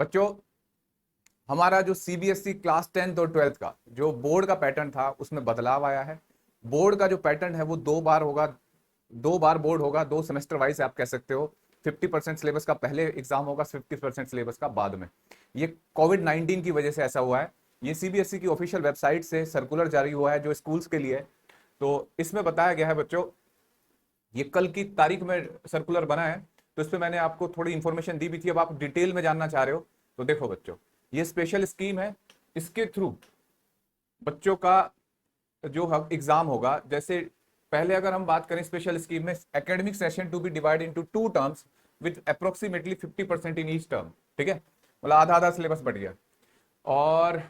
बच्चों, हमारा जो सीबीएसई क्लास 10th और 12th का जो बोर्ड का पैटर्न था उसमें बदलाव आया है। बोर्ड का जो पैटर्न है वो 2 बार होगा, 2 बार बोर्ड होगा, 2 सेमेस्टर वाइज आप कह सकते हो। 50% सिलेबस का पहले एग्जाम होगा, 50% सिलेबस का बाद में। ये कोविड-19 की वजह से ऐसा हुआ है। ये सीबीएसई की ऑफिशियल वेबसाइट से सर्कुलर जारी हुआ है जो स्कूल्स के लिए। तो इसमें बताया गया है बच्चों, ये कल की तारीख में सर्कुलर बना है, तो इस पर मैंने आपको थोड़ी इंफॉर्मेशन दी भी थी। अब आप डिटेल में जानना चाह रहे हो तो देखो बच्चों, ये स्पेशल स्कीम है। इसके थ्रू बच्चों का जो एग्जाम होगा, जैसे पहले अगर हम बात करें स्पेशल स्कीम में, academic session to be divide into 2 terms with approximately 50% in each term. ठीक है, मतलब आधा आधा सिलेबस बढ़ गया। और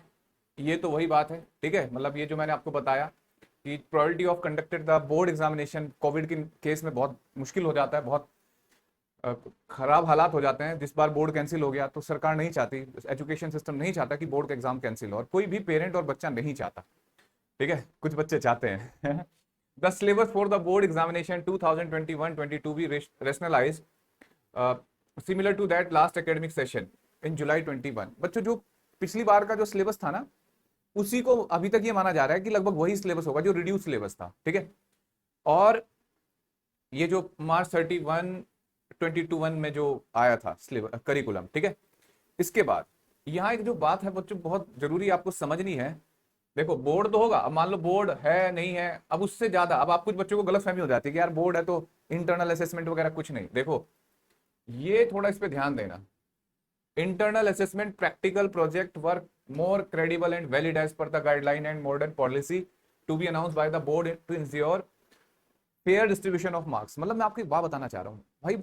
ये तो वही बात है, ठीक है, मतलब ये जो मैंने आपको बताया कि probability of conducted the board examination Covid के केस में बहुत मुश्किल हो जाता है, बहुत खराब हालात हो जाते हैं। जिस बार बोर्ड कैंसिल हो गया तो सरकार नहीं चाहती, एजुकेशन सिस्टम नहीं चाहता कि बोर्ड का एग्जाम कैंसिल हो, और कोई भी पेरेंट और बच्चा नहीं चाहता। ठीक है, कुछ बच्चे चाहते हैं। The syllabus for the board examination 2021-22 भी rationalise similar to that last academic session in July 21। बच्चों, जो पिछली बार का जो सिलेबस था ना, उसी को अभी तक ये माना जा रहा है कि लगभग वही सिलेबस होगा जो रिड्यूस सिलेबस था। ठीक है, और ये जो March 31, 2021 में जो आया था करिकुलम, ठीक है, इसके बाद यहाँ एक जो बात है बच्चों बहुत जरूरी आपको समझनी है। देखो, बोर्ड तो होगा, अब मान लो बोर्ड है नहीं है, अब उससे ज्यादा अब आप कुछ बच्चों को गलतफहमी हो जाती है कि यार बोर्ड है तो इंटरनल असेसमेंट वगैरह कुछ नहीं। देखो, ये थोड़ा इस पे ध्यान देना। Internal assessment practical project work more credible and valid as per the guideline and modern policy to be announce by the board to ensure fair distribution of marks. मतलब मैं आपको एक बात बताना चाह रहा हूँ भाई,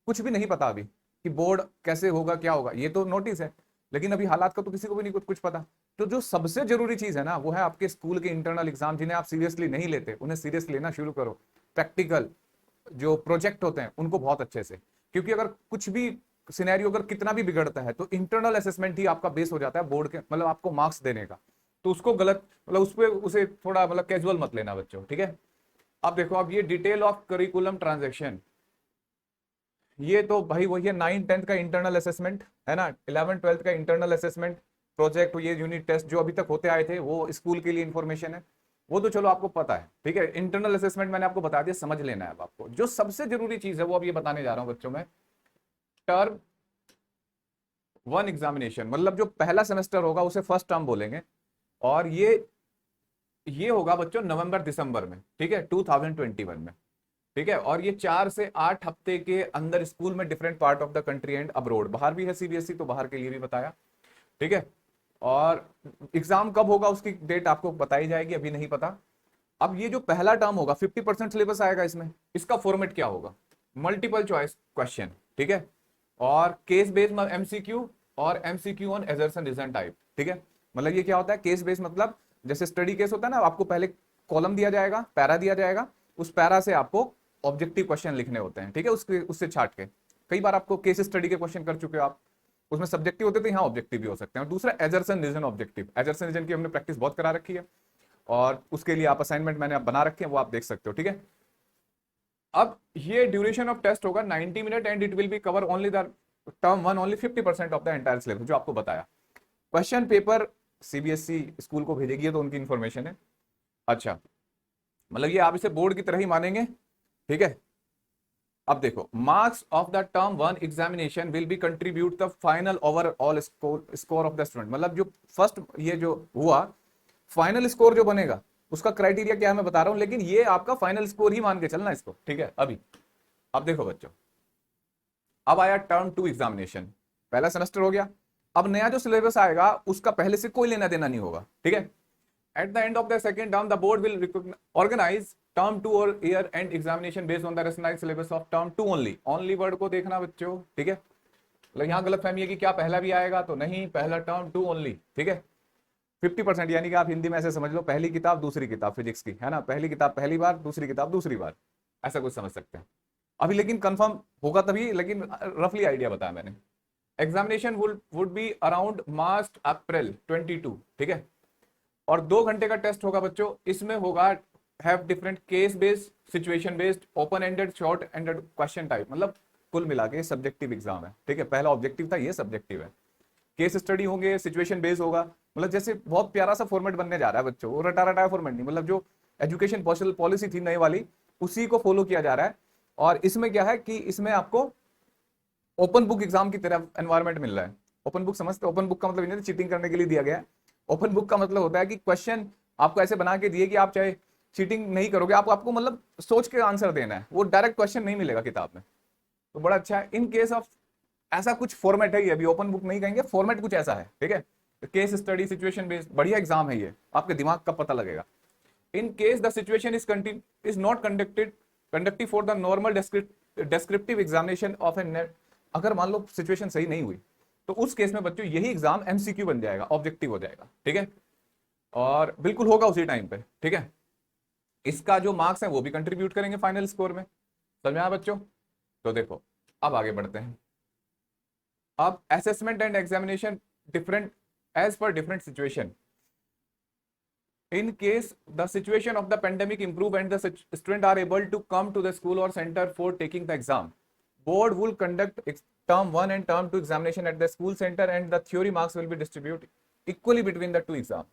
कुछ भी नहीं पता अभी कि बोर्ड कैसे होगा क्या होगा, ये तो नोटिस है, लेकिन अभी हालात का तो किसी को भी नहीं कुछ पता। तो जो सबसे जरूरी चीज है ना, वो है आपके स्कूल के इंटरनल एग्जाम, जिन्हें आप सीरियसली नहीं लेते उन्हें सीरियस लेना शुरू करो। प्रैक्टिकल जो प्रोजेक्ट होते हैं उनको बहुत अच्छे से, क्योंकि अगर कुछ भी सिनेरियो अगर कितना भी बिगड़ता है तो इंटरनल असेसमेंट ही आपका बेस हो जाता है बोर्ड के, मतलब आपको मार्क्स देने का। तो उसको गलत, मतलब उस पर उसे थोड़ा मतलब कैजुअल मत लेना बच्चों। ठीक है, अब देखो, अब ये डिटेल ऑफ करिकुलम ट्रांजेक्शन, ये तो भाई वही है 9th-10th का इंटरनल असेसमेंट है ना, 11th-12th का इंटरनल असेसमेंट प्रोजेक्ट, ये यूनिट टेस्ट जो अभी तक होते आए थे वो स्कूल के लिए इंफॉर्मेशन है, वो तो चलो आपको पता है। ठीक है, इंटरनल असेसमेंट मैंने आपको बता दिया, समझ लेना है। अब आपको जो सबसे जरूरी चीज है वो अब ये बताने जा रहा हूं बच्चों में। टर्म 1 एग्जामिनेशन, मतलब जो पहला सेमेस्टर होगा उसे फर्स्ट टर्म बोलेंगे, और ये होगा बच्चों नवंबर दिसंबर में। ठीक है, 2021 में। ठीक है, और ये 4 से 8 हफ्ते के अंदर स्कूल में different part of the country and abroad, बाहर भी है सीबीएसई तो बाहर के लिए भी बताया। ठीक है, और एग्जाम कब होगा उसकी डेट आपको बताई जाएगी, अभी नहीं पता। अब ये जो पहला टर्म होगा 50% सिलेबस आएगा इसमें, इसका फॉर्मेट क्या होगा, मल्टीपल चॉइस क्वेश्चन। ठीक है, और केस बेस्ड एमसीक्यू और MCQ on assertion reason type. ठीक है, मतलब ये क्या होता है केस बेस्ड, मतलब जैसे स्टडी केस होता है ना, आपको पहले कॉलम दिया जाएगा, पैरा दिया जाएगा, उस पैरा से आपको ऑब्जेक्टिव क्वेश्चन लिखने होते हैं। ठीक है, उससे छाट के, कई बार आपको केस स्टडी के क्वेश्चन कर चुके हो आप, उसमें सब्जेक्टिव होते थे, यहाँ ऑब्जेक्टिव भी हो सकते हैं। और दूसरा assertion reason objective, assertion reason की हमने प्रैक्टिस बहुत करा रखी है, और उसके लिए आप असाइनमेंट मैंने आप बना रखे हैं, वो आप देख सकते हो। ठीक है, अब ये ड्यूरेशन ऑफ टेस्ट होगा 90 minute and it will be cover only the term 1, only 50% of the entire syllabus जो आपको बताया। क्वेश्चन पेपर सीबीएसई स्कूल को भेजेगी, तो उनकी इंफॉर्मेशन है। अच्छा, मतलब ये आप इसे बोर्ड की तरह ही मानेंगे। ठीक है, अब देखो, marks of the term 1 examination will be contribute the final overall score of the student. मतलब जो फर्स्ट ये जो हुआ फाइनल स्कोर जो बनेगा उसका क्राइटेरिया क्या है मैं बता रहा हूं, लेकिन ये आपका फाइनल स्कोर ही मान के चलना इसको। ठीक है, अभी अब देखो बच्चों, अब आया टर्म 2 एग्जामिनेशन, पहला सेमेस्टर हो गया। अब नया जो सिलेबस आएगा उसका पहले से कोई लेना देना नहीं होगा। ठीक है, at the end of the second term the board will organize term 2 और year end examination based on the rationalized syllabus of term 2 only word को देखना बच्चों। ठीक है, मतलब यहाँ गलत फहमी है कि क्या पहला भी आएगा, तो नहीं, पहला टर्म 2 ओनली। ठीक है, 50%, यानी कि आप हिंदी में ऐसे समझ लो, पहली किताब दूसरी किताब फिजिक्स की है ना, पहली किताब पहली बार, दूसरी किताब दूसरी बार, ऐसा कुछ समझ सकते हैं अभी, लेकिन कंफर्म होगा तभी, लेकिन रफली आइडिया बताया मैंने। Examination would be around March April 22। ठीक है, और 2 घंटे का टेस्ट होगा बच्चों, इसमें होगा have different case based, situation based, open ended, short ended question type, मतलब कुल मिला के सब्जेक्टिव एग्जाम है। ठीक है, पहला ऑब्जेक्टिव था, ये सब्जेक्टिव है। केस स्टडी होंगे, सिचुएशन बेस्ड होगा। मतलब जैसे बहुत प्यारा सा फॉर्मेट बनने जा रहा है बच्चों, वो रटा रटाया फॉर्मेट नहीं, मतलब जो एजुकेशन पॉलिसी थी नई वाली उसी को फॉलो किया जा रहा है। और इसमें क्या है कि इसमें आपको ओपन बुक एग्जाम की तरह एनवायरमेंट मिल रहा है। ओपन बुक समझते, ओपन बुक का मतलब नहीं चीटिंग करने के लिए दिया गया है। ओपन बुक का मतलब होता है कि क्वेश्चन आपको ऐसे बना के दिए कि आप चाहे चीटिंग नहीं करोगे, आपको मतलब सोच के आंसर देना है, वो डायरेक्ट क्वेश्चन नहीं मिलेगा किताब में। तो बड़ा अच्छा है। इन केस ऑफ ऐसा कुछ फॉर्मेट है, ये अभी ओपन बुक नहीं कहेंगे, फॉर्मेट कुछ ऐसा है, ठीक है। केस स्टडी, सिचुएशन बेस्ड, बढ़िया एग्जाम है ये, आपके दिमाग का पता लगेगा। इन case the situation is not conductive for the normal descriptive examination of A net. अगर मान लो सिचुएशन सही नहीं हुई तो उस केस में बच्चों यही एग्जाम एमसीक्यू बन जाएगा, ऑब्जेक्टिव हो जाएगा, ठीक है। और बिल्कुल होगा उसी टाइम पे, ठीक है। इसका जो मार्क्स है वो भी कंट्रीब्यूट करेंगे फाइनल स्कोर में। समझ में आया बच्चों? तो देखो अब आगे बढ़ते हैं। अब assessment and examination different as per different situation. In case the situation of the pandemic improve and the student are able to come to the school or center for taking the exam, board will conduct term 1 and term 2 examination at the school center and the theory marks will be distributed equally between the two exam।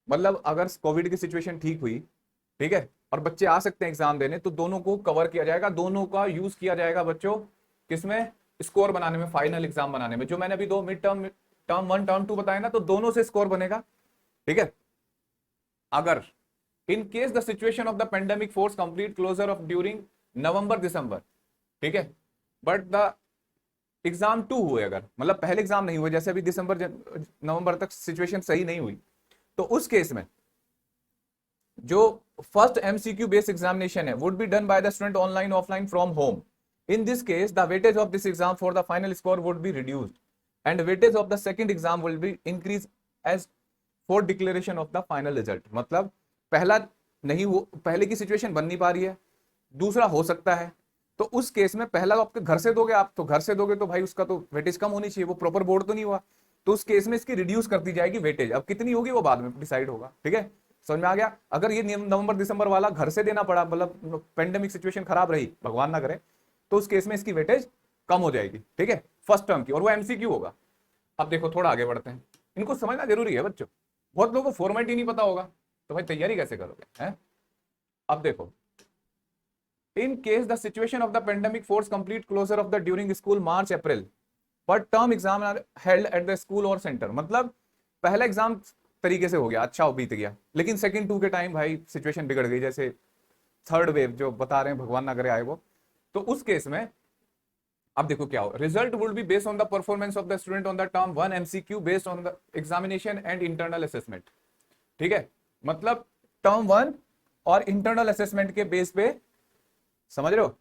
मतलब अगर Covid की situation ठीक हुई, ठीक है, और बच्चे आ सकते हैं एग्जाम देने, तो दोनों को कवर किया जाएगा, दोनों का यूज किया जाएगा बच्चों किसमें, स्कोर बनाने में, फाइनल एग्जाम बनाने में। जो मैंने अभी दो मिड टर्म, टर्म 1 टर्म 2 बताया ना, तो दोनों से स्कोर बनेगा, ठीक है। अगर in case the situation of the pandemic force complete closure of during November December, ठीक है, बट द एग्जाम 2 हुए, अगर मतलब पहले एग्जाम नहीं हुए, जैसे अभी दिसंबर नवंबर तक सिचुएशन सही नहीं हुई, तो उस केस में जो फर्स्ट एमसीक्यू बेस्ड एग्जामिनेशन है would be done by the student online offline from home. In this case the weightage of this exam for the final score would be reduced and weightage of the second exam will be increase as for declaration of the final result. मतलब पहला नहीं, वो पहले की situation बन नहीं पा रही है, दूसरा हो सकता है, तो उस केस में पहला आपके घर से दोगे, आप तो घर से दोगे तो भाई उसका तो वेटेज कम होनी चाहिए, वो प्रॉपर बोर्ड तो नहीं हुआ, तो उस केस में इसकी रिड्यूस कर दी जाएगी वेटेज। अब कितनी होगी वो बाद में डिसाइड होगा, ठीक है। समझ में आ गया? अगर ये नवंबर दिसंबर वाला घर से देना पड़ा, मतलब पेंडेमिक सिचुएशन खराब रही, भगवान ना करे, तो उस केस में इसकी वेटेज कम हो जाएगी, ठीक है, फर्स्ट टर्म की, और वो एमसीक्यू होगा। अब देखो थोड़ा आगे बढ़ते हैं, इनको समझना जरूरी है बच्चों, बहुत लोगों को फॉर्मेट ही नहीं पता होगा, तो भाई तैयारी कैसे करोगे हैं? अब देखो, in case the situation of the pandemic force complete closure of the during school March April but term exam are held at the school और सेंटर। मतलब पहला एग्जाम तरीके से हो गया, अच्छा बीत गया, लेकिन सेकंड 2 के टाइम भाई सिचुएशन बिगड़ गई, जैसे थर्ड वेव जो बता रहे हैं, भगवान ना करे आए वो, तो उस केस में अब देखो क्या हो, result would be based on the performance of the student on the term 1 MCQ based on the examination and internal assessment, ठीक है। मतलब टर्म 1 और इंटरनल असेसमेंट के बेस पे, समझ रहे हो,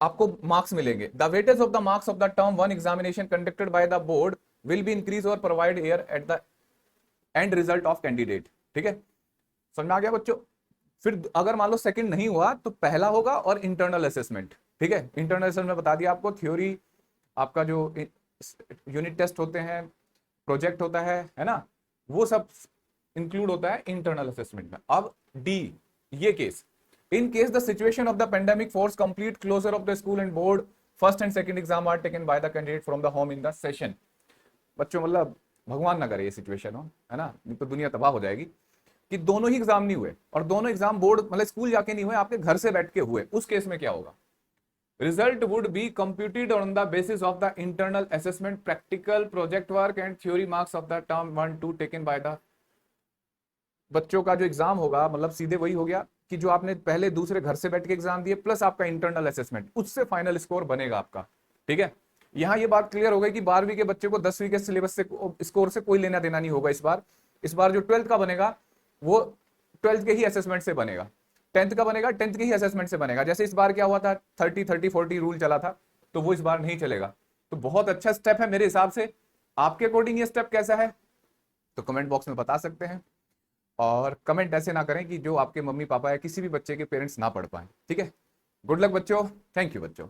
आपको मार्क्स मिलेंगे। The weightage of the marks of the term 1 examination conducted by the board will be increase और provide air at the end result of candidate, ठीक है। समझ में आ गया बच्चों? फिर अगर मान लो सेकंड नहीं हुआ तो पहला होगा और इंटरनल असेसमेंट, ठीक है। इंटरनल असेसमेंट बता दिया आपको, थ्योरी, आपका जो यूनिट टेस्ट होते हैं, प्रोजेक्ट होता है ना, वो सब इंक्लूड होता है इंटरनल असेसमेंट में। अब डी, ये case, in case the situation of the pandemic force complete closure of the school and board first and second exam are taken by the candidate from the home in the session. बच्चों मतलब भगवान ना करे ये situation हो, है ना, नहीं तो दुनिया तबाह हो जाएगी, कि दोनों ही एग्जाम नहीं हुए और दोनों एग्जाम बोर्ड मतलब स्कूल जाके नहीं हुए, आपके घर से बैठ के हुए, उस केस में क्या होगा? Result would be computed on the basis of the internal assessment, practical, project work and theory marks of the term 1 2 taken by the. बच्चों का जो एग्जाम होगा मतलब सीधे वही हो गया कि जो आपने पहले दूसरे घर से बैठ के एग्जाम दिए प्लस आपका इंटरनल असेसमेंट, उससे फाइनल स्कोर बनेगा आपका, ठीक है। यहां ये बात क्लियर हो गई कि 12वीं के बच्चे को 10वीं के सिलेबस से स्कोर से कोई लेना देना नहीं होगा इस बार। इस बार जो 12th का बनेगा वो 12th के ही असेसमेंट से बनेगा, 10th का बनेगा 10th के ही असेसमेंट से बनेगा। जैसे इस बार क्या हुआ था, 30-30-40 रूल चला था, तो वो इस बार नहीं चलेगा। तो बहुत अच्छा स्टेप है मेरे हिसाब से। आपके अकॉर्डिंग ये स्टेप कैसा है तो कमेंट बॉक्स में बता सकते हैं, और कमेंट ऐसे ना करें कि जो आपके मम्मी पापा या किसी भी बच्चे के पेरेंट्स ना पढ़ पाए, ठीक है। गुड लक बच्चों, थैंक यू बच्चों।